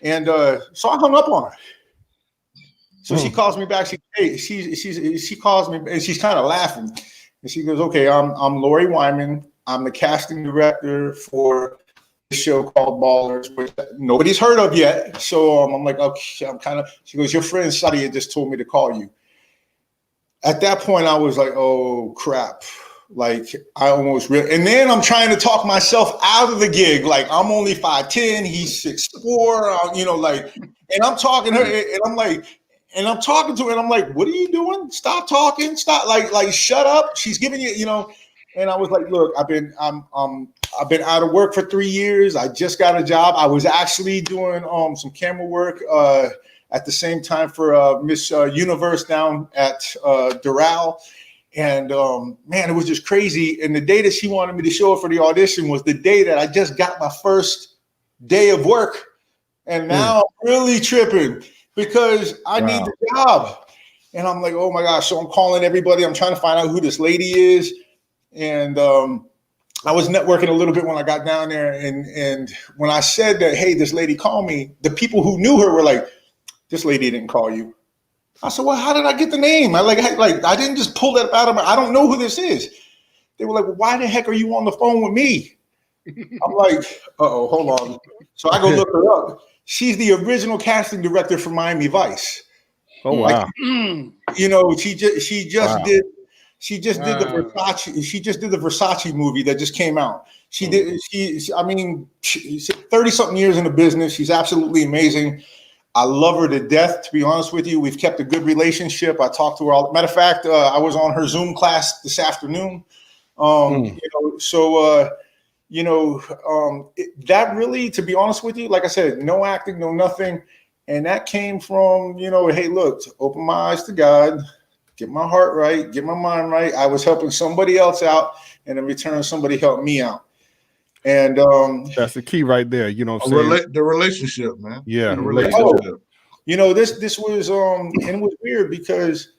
Speaker 6: And so I hung up on her. So she calls me back. She calls me and she's kind of laughing. And she goes, "Okay, I'm Lori Wyman. I'm the casting director for a show called Ballers, which nobody's heard of yet." So I'm like, "Okay, I'm kind of." She goes, "Your friend Sadia just told me to call you." At that point, I was like, "Oh crap!" Like I almost really, and then I'm trying to talk myself out of the gig. Like I'm only 5'10", he's 6'4", you know, like, and I'm talking to her, and I'm like, and I'm talking to her, and I'm like, "What are you doing? Stop talking! Stop! Like, shut up!" She's giving you, you know, and I was like, "Look, I've been out of work for 3 years. I just got a job. I was actually doing some camera work at the same time for Miss Universe down at Doral." And man, it was just crazy. And the day that she wanted me to show up for the audition was the day that I just got my first day of work. And now I'm really tripping because I need the job. And I'm like, oh my gosh. So I'm calling everybody. I'm trying to find out who this lady is. And I was networking a little bit when I got down there. And when I said that, hey, this lady called me, the people who knew her were like, "This lady didn't call you." I said, "Well, how did I get the name? I didn't just pull that out of my, I don't know who this is." They were like, "Well, why the heck are you on the phone with me?" I'm like, "Uh-oh, hold on." So I go look her up. She's the original casting director for Miami Vice.
Speaker 1: Oh wow.
Speaker 6: Like, you know, she just did the Versace. She just did the Versace movie that just came out. She did. I mean, she's 30-something years in the business. She's absolutely amazing. I love her to death, to be honest with you. We've kept a good relationship. I talked to her all. Matter of fact, I was on her Zoom class this afternoon. You know, so that really, to be honest with you, like I said, no acting, no nothing, and that came from, you know, hey, look, to open my eyes to God, get my heart right, get my mind right. I was helping somebody else out, and in return, somebody helped me out. And
Speaker 1: that's the key right there. You know what I'm saying?
Speaker 3: The relationship, man.
Speaker 1: Yeah.
Speaker 3: The relationship.
Speaker 6: You know, this was and it was weird because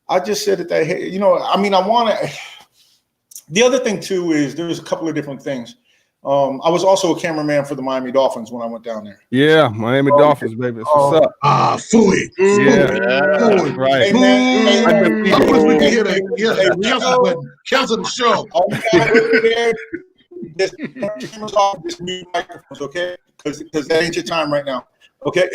Speaker 6: I just said that, hey, you know, I mean, I want to. The other thing too is there's a couple of different things. I was also a cameraman for the Miami Dolphins when I went down there.
Speaker 1: Yeah, Miami Dolphins, baby. That's what's up.
Speaker 3: Fooey.
Speaker 1: Yeah, right.
Speaker 6: Hey, man,
Speaker 3: I wish we could hear that. Cancel the show.
Speaker 6: All you guys over there, just mute microphones, okay? Because that ain't your time right now. Okay.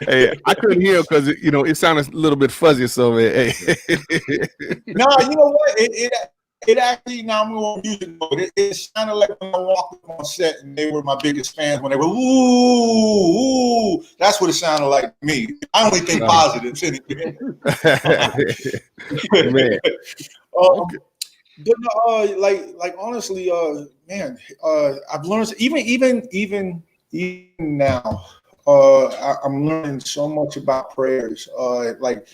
Speaker 1: Hey, I couldn't hear because you know it sounded a little bit fuzzy. So hey.
Speaker 6: No, you know what? It actually, now I'm going music mode. It sounded like when I walked up on set and they were my biggest fans when they were ooh. That's what it sounded like to me. I only think positives anyway.
Speaker 1: Man.
Speaker 6: But like honestly, man, I've learned even now, I'm learning so much about prayers. Like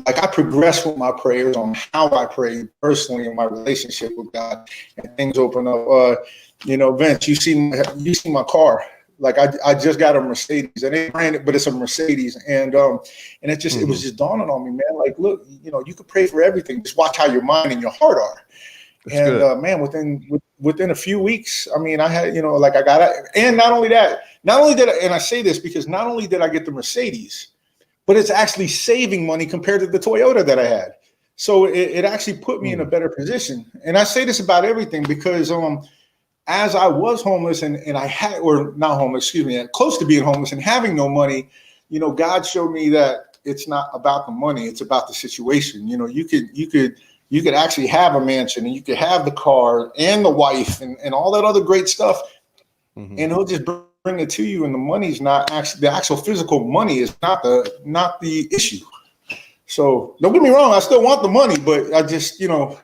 Speaker 6: I progress with my prayers on how I pray personally in my relationship with God, and things open up. You know, Vince, you see my car. Like I just got a Mercedes, and it's branded, but it's a Mercedes, and it just it was just dawning on me, man. Like, look, you know, you could pray for everything. Just watch how your mind and your heart are. That's and man, within a few weeks, I mean, I had, you know, like I got it, and not only that, and I say this because not only did I get the Mercedes, but it's actually saving money compared to the Toyota that I had. So it actually put me in a better position. And I say this about everything because as I was homeless and I had, or not homeless, excuse me, close to being homeless and having no money, you know, God showed me that it's not about the money, it's about the situation. You know, you could actually have a mansion and you could have the car and the wife and all that other great stuff. And he'll just bring it to you. And the money's not actually, the actual physical money is not the issue. So don't get me wrong, I still want the money, but I just, you know,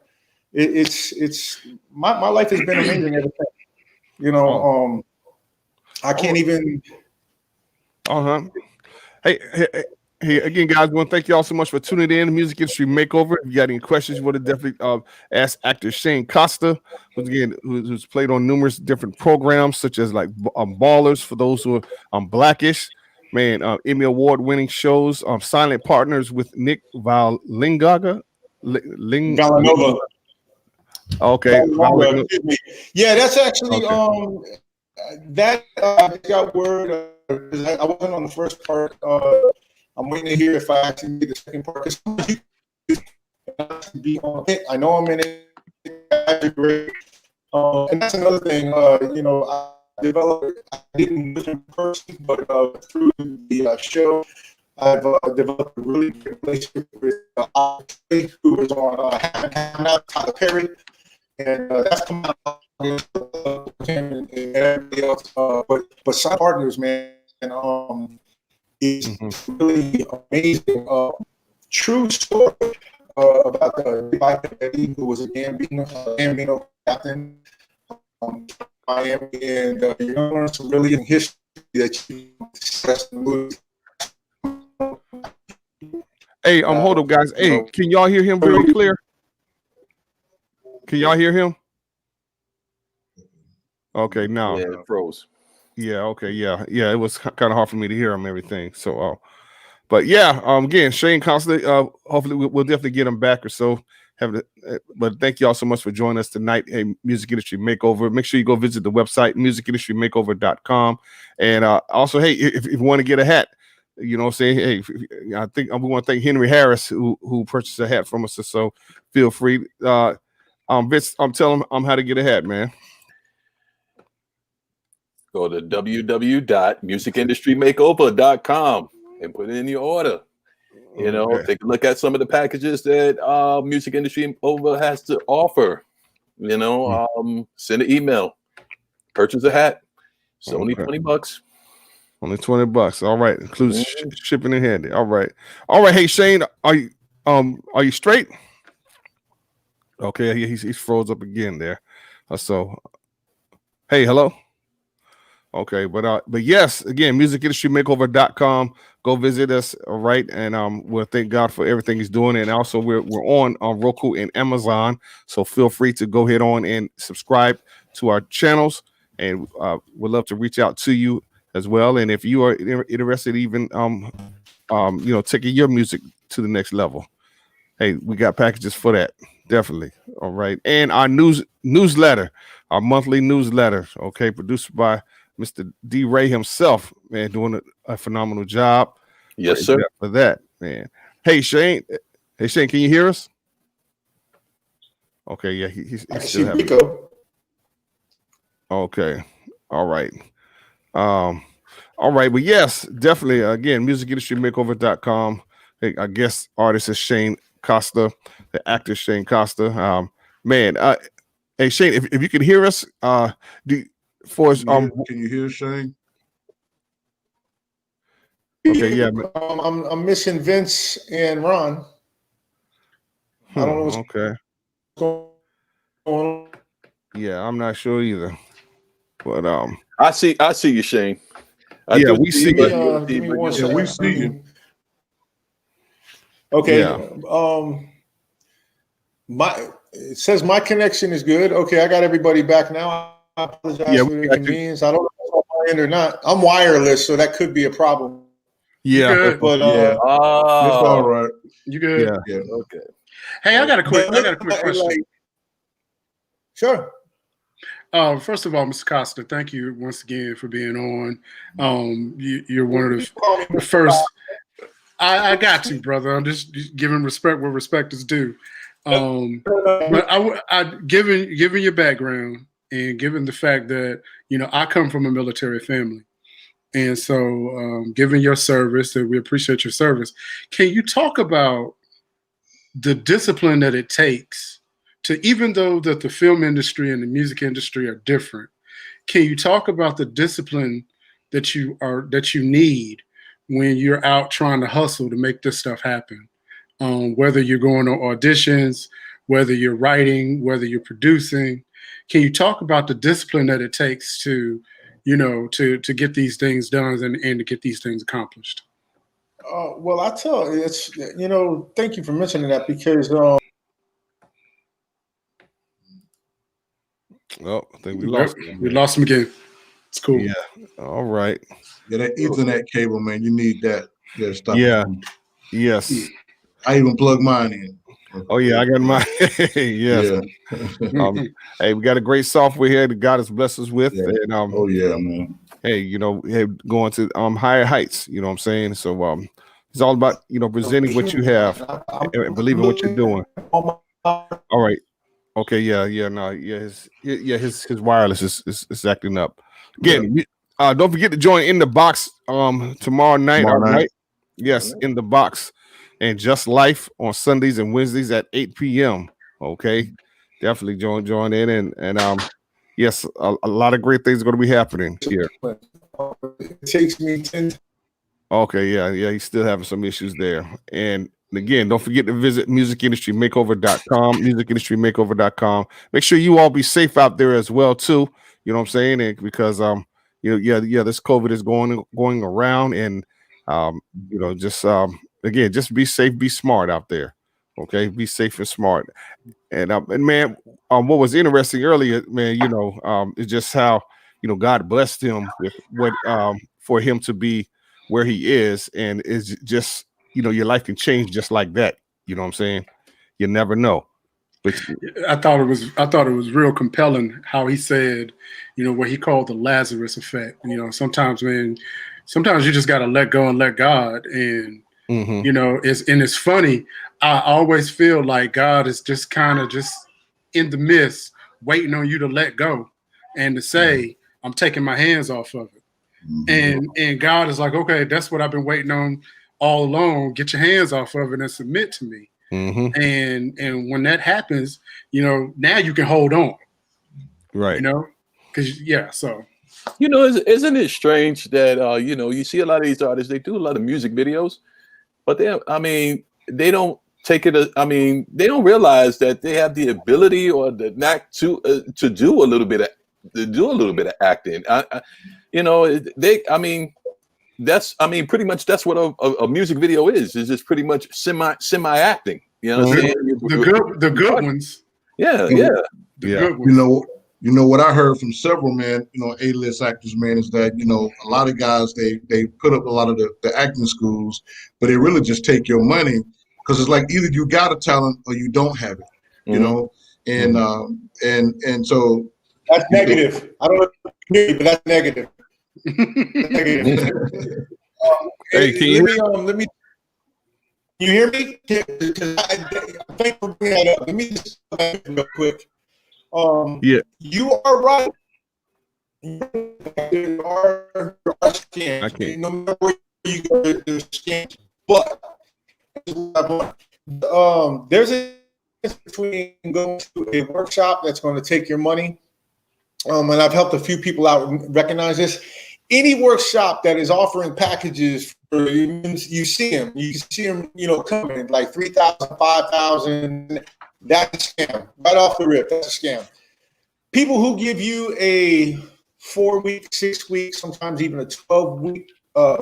Speaker 6: it's my life has been amazing ever since. You know, I can't even.
Speaker 1: Hey, again, guys, I want to thank you all so much for tuning in to Music Industry Makeover. If you got any questions, you want to definitely ask actor Shane Costa, who's played on numerous different programs, such as like Ballers, for those who are Blackish. man, Emmy Award-winning shows, Silent Partners with Nick Valingaga.
Speaker 6: Villanova.
Speaker 1: Okay.
Speaker 6: Excuse me. Yeah, that's actually that I got word. I wasn't on the first part. I'm waiting to hear if I actually get the second part. Be on it. I know I'm in it. And that's another thing. I developed. I didn't listen in person, but through the show, I've developed a really good relationship with who was on Tyler Perry, and that's come out and everybody else. But Side Partners, man, is really amazing. True story about the life of Eddie, who was a Gambino captain. Miami, and you learn some really in history that you discuss in the movie.
Speaker 1: Hey, hold up, guys. Hey, can y'all hear him very clear? Can y'all hear him? Okay, now.
Speaker 2: Yeah, it froze.
Speaker 1: Yeah, okay, yeah. It was kind of hard for me to hear him, everything. So, but yeah, again, Shane Costa. Hopefully, we'll definitely get him back or so. But thank you all so much for joining us tonight. Hey, Music Industry Makeover. Make sure you go visit the website, musicindustrymakeover.com. And also, hey, if you want to get a hat, say, hey, I think we want to thank Henry Harris who purchased a hat from us. So feel free. Vince, I'm telling him how to get a hat, man.
Speaker 2: Go to www.musicindustrymakeover.com and put in your order. Take a look at some of the packages that Music Industry Over has to offer. Send an email, purchase a hat. It's only $20.
Speaker 1: Only $20. All right, includes shipping and handling. All right. Hey, Shane, are you straight? Okay, he's froze up again there. So, hey, hello. Okay, but yes, again, musicindustrymakeover.com. Go visit us, all right? And we'll thank God for everything he's doing. And also we're on Roku and Amazon. So feel free to go ahead on and subscribe to our channels. And we'd love to reach out to you as well. And if you are interested, even taking your music to the next level, hey, we got packages for that. Definitely. All right. And our newsletter, our monthly newsletter, okay, produced by Mr. D. Ray himself, man, doing a phenomenal job.
Speaker 2: Yes, sir.
Speaker 1: For that, man. Hey, Shane, can you hear us? Okay, yeah, he's still having. Okay, all right. All right, but yes, definitely. Again, musicindustrymakeover.com. Hey, our guest artist is Shane Costa, the actor Shane Costa. Man, hey Shane, if you can hear us, can
Speaker 3: you hear Shane?
Speaker 1: Okay, yeah.
Speaker 6: I'm missing Vince and Ron. I don't know what's going on.
Speaker 1: Yeah, I'm not sure either. But
Speaker 2: I see you, Shane.
Speaker 1: We see you.
Speaker 6: Give me 1 second.
Speaker 3: We see you.
Speaker 6: Okay.
Speaker 1: Yeah.
Speaker 6: It says my connection is good. Okay, I got everybody back now. I apologize for the inconvenience. I don't know if it's on my end or not. I'm wireless, so that could be a problem.
Speaker 1: Yeah,
Speaker 6: but
Speaker 3: it's all right.
Speaker 5: You good?
Speaker 3: Yeah.
Speaker 2: Okay.
Speaker 5: Hey, I got a quick question.
Speaker 6: Sure.
Speaker 5: First of all, Mr. Costa, thank you once again for being on. You're one of the first. I got you, brother. I'm just giving respect where respect is due. But given your background and given the fact that I come from a military family, and so given your service, and we appreciate your service, can you talk about the discipline that it takes to, even though that the film industry and the music industry are different, can you talk about the discipline that you need when you're out trying to hustle to make this stuff happen? Whether you're going to auditions, whether you're writing, whether you're producing, can you talk about the discipline that it takes to get these things done and to get these things accomplished?
Speaker 6: Well, I tell you, it's thank you for mentioning that because
Speaker 1: I think we lost him.
Speaker 5: We lost him again. It's cool.
Speaker 1: Yeah. All right.
Speaker 3: Yeah, that Ethernet cable, man, you need that. Yeah, stop.
Speaker 1: Yeah. Yes.
Speaker 3: I even plug mine in.
Speaker 1: Oh yeah, I got mine. Yes.
Speaker 3: Yeah.
Speaker 1: Hey, we got a great software here that God has blessed us with,
Speaker 3: Yeah.
Speaker 1: and
Speaker 3: Oh yeah, man.
Speaker 1: hey, hey, going to higher heights. You know what I'm saying? So it's all about presenting what you have and believing what you're doing. All right. Okay. Yeah. No. Yeah. His wireless is acting up again. Don't forget to join In the Box tomorrow night. All right. Yes, In the Box, and Just Life on Sundays and Wednesdays at 8 p.m. Okay, definitely join in, and yes, a lot of great things are going to be happening here.
Speaker 6: It takes me 10.
Speaker 1: Okay, yeah, he's still having some issues there. And again, don't forget to visit musicindustrymakeover.com, musicindustrymakeover.com. Make sure you all be safe out there as well, too. You know what I'm saying? And because this COVID is going around, and just again, just be safe, be smart out there. Okay, be safe and smart. And man, what was interesting earlier, man, is just how God blessed him with what for him to be where he is, and it's just your life can change just like that. You know what I'm saying? You never know. But
Speaker 5: I thought it was real compelling how he said, what he called the Lazarus effect. Sometimes you just got to let go and let God. And it's funny. I always feel like God is just kind of just in the midst, waiting on you to let go and to say, I'm taking my hands off of it. And God is like, okay, that's what I've been waiting on all along. Get your hands off of it and submit to me. And when that happens, now you can hold on.
Speaker 1: Right.
Speaker 5: Because so.
Speaker 2: Isn't it strange that you see a lot of these artists, they do a lot of music videos, but they don't take it. They don't realize that they have the ability or the knack to do a little bit of acting. Pretty much that's what a music video is. It's just pretty much semi acting. You know what I'm saying?
Speaker 5: The good ones.
Speaker 2: Yeah.
Speaker 5: Good ones.
Speaker 3: You know what I heard from several A-list actors, man, is that a lot of guys they put up a lot of the acting schools, but they really just take your money because it's like either you got a talent or you don't have it, and so
Speaker 6: that's negative. I don't know if you hear me, but that's negative. Hey, let me. You hear me? Thank you for bringing that up. Let me just real quick. You are right. There are scams. No matter where you go, there's scams. But there's a difference between going to a workshop that's going to take your money. And I've helped a few people out recognize this. Any workshop that is offering packages for you see them, coming like 3,000, 5,000. That's a scam. Right off the rip, that's a scam. People who give you a 4-week, 6-week, sometimes even a 12-week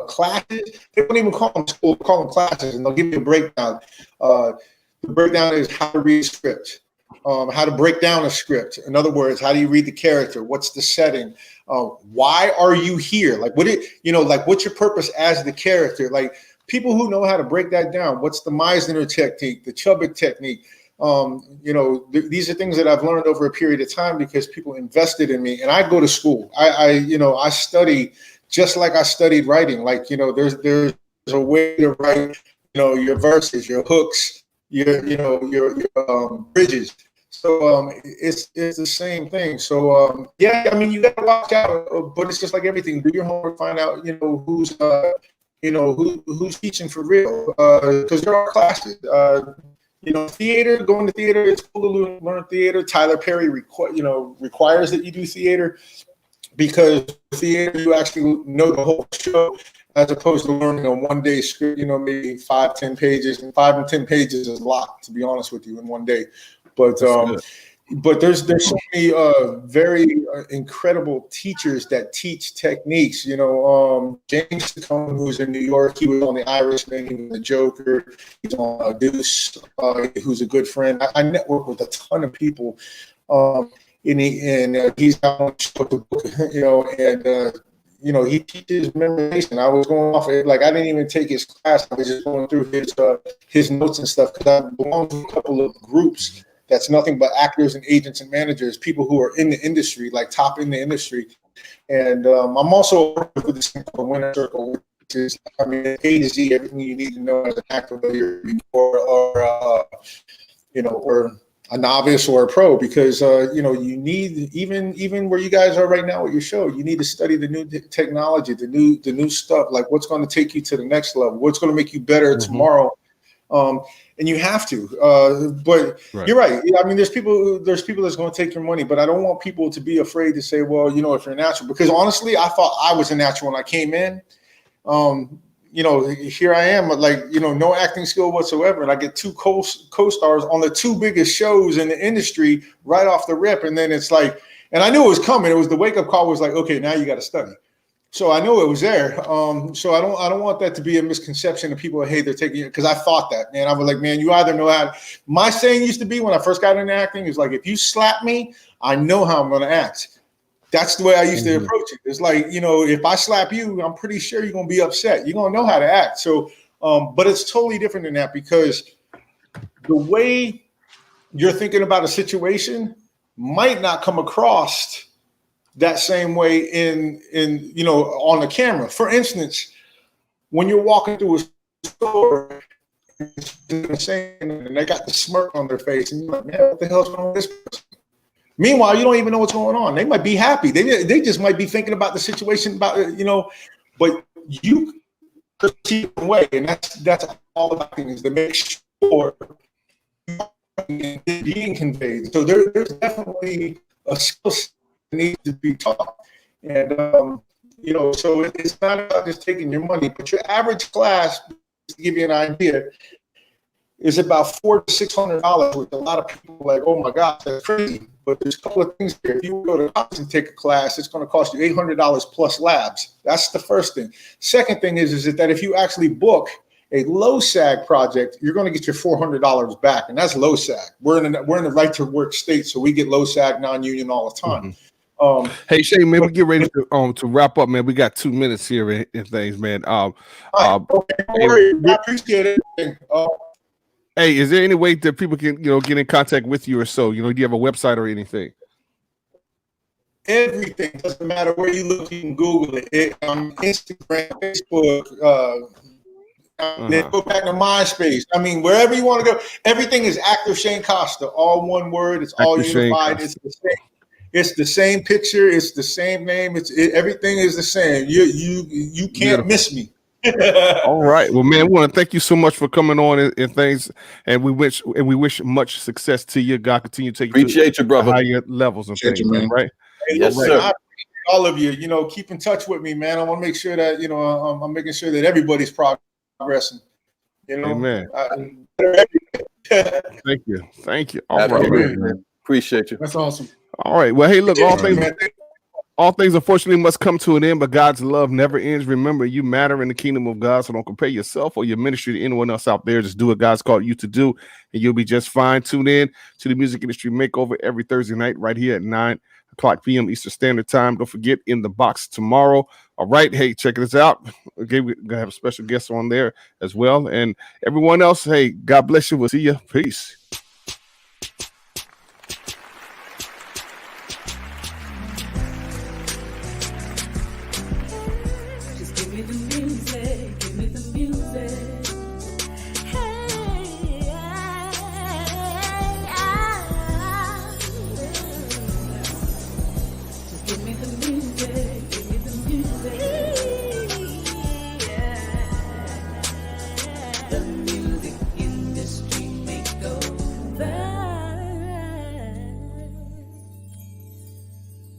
Speaker 6: classes, they don't even call them school, call them classes, and they'll give you a breakdown. The breakdown is how to read a script, how to break down a script. In other words, how do you read the character? What's the setting? Why are you here? Like, what's your purpose as the character? Like, people who know how to break that down. What's the Meisner technique, the Chubbuck technique? These are things that I've learned over a period of time because people invested in me. And I go to school. I study just like I studied writing. Like, there's a way to write, your verses, your hooks, your bridges. So it's the same thing. So you got to watch out, but it's just like everything. Do your homework, find out who's who's teaching for real, because there are classes. Theater, going to theater, it's cool to learn theater. Tyler Perry requires that you do theater because theater you actually know the whole show as opposed to learning a one-day script, maybe 5-10 pages, and 5 and 10 pages is a lot, to be honest with you, in one day. But there's so many very incredible teachers that teach techniques. James Stone, who's in New York, he was on The Irishman, he was the Joker. He's on Deuce, who's a good friend. I network with a ton of people, and he's out on the book, and he teaches memorization. I was going off it, like I didn't even take his class. I was just going through his notes and stuff because I belong to a couple of groups that's nothing but actors and agents and managers, people who are in the industry, like top in the industry. And I'm also with this thing called Winner Circle, which is, A to Z, everything you need to know as an actor, whether you're or a novice or a pro, because you need, even where you guys are right now with your show, you need to study the new technology, the new stuff, like what's going to take you to the next level, what's going to make you better tomorrow. And you have to, but right. You're right. I mean, there's people that's going to take your money, but I don't want people to be afraid to say, well, if you're a natural, because honestly, I thought I was a natural when I came in. Here I am, like, no acting skill whatsoever. And I get 2 co-stars on the 2 biggest shows in the industry right off the rip. And then it's like, and I knew it was coming. It was the wake up call was like, okay, now you got to study. So I knew it was there. So I don't want that to be a misconception of people. Hey, they're taking it, because I thought that, man. I was like, man, you either know how. My saying used to be when I first got into acting is like, if you slap me, I know how I'm going to act. That's the way I used to approach it. It's like, if I slap you, I'm pretty sure you're going to be upset. You're going to know how to act. So, but it's totally different than that, because the way you're thinking about a situation might not come across that same way in on the camera. For instance, when you're walking through a store and they got the smirk on their face, and you're like, man, what the hell's wrong with this person? Meanwhile, you don't even know what's going on. They might be happy. They just might be thinking about the situation, but you perceive the way, and that's all about things to make sure being conveyed. So there's definitely a skill set that needs to be taught, and so it's not about just taking your money, but your average class, to give you an idea, is about $400 to $600, which a lot of people are like, oh my gosh, that's crazy. But there's a couple of things here. If you go to college and take a class, it's going to cost you $800 plus labs. That's the first thing. Second thing is that if you actually book a low SAG project, you're going to get your $400 back, and that's low SAG. We're in the right to work state, so we get low SAG non-union all the time.
Speaker 1: Hey Shane, man, we get ready to wrap up, man. We got 2 minutes here and things, man.
Speaker 6: Okay, don't worry. I appreciate it.
Speaker 1: Hey, is there any way that people can, get in contact with you or so? Do you have a website or anything?
Speaker 6: Everything, doesn't matter where you look, you can Google it. Instagram, Facebook, then go back to MySpace. I mean, wherever you want to go, everything is Actor Shane Costa. All one word. It's all unified. It's the same. It's the same picture. It's the same name. Everything is the same. You can't miss me.
Speaker 1: All right. Well, man, we want to thank you so much for coming on and things, and we wish much success to you. God continue to take
Speaker 2: appreciate you, brother.
Speaker 1: Higher levels and things, man. Right?
Speaker 6: Yes, sir. I appreciate all of you. Keep in touch with me, man. I want to make sure that I'm making sure that everybody's progressing.
Speaker 1: Amen. Thank you. All right, man.
Speaker 2: Appreciate you.
Speaker 5: That's awesome.
Speaker 1: All right. Well, hey, look, all things unfortunately must come to an end, but God's love never ends. Remember, you matter in the kingdom of God, so don't compare yourself or your ministry to anyone else out there. Just do what God's called you to do, and you'll be just fine. Tune in to the Music Industry Makeover every Thursday night right here at 9:00 p.m. Eastern Standard Time. Don't forget, In the Box tomorrow. All right. Hey, check this out. Okay, we're going to have a special guest on there as well. And everyone else, hey, God bless you. We'll see you. Peace.
Speaker 7: Give me the music, give me the music.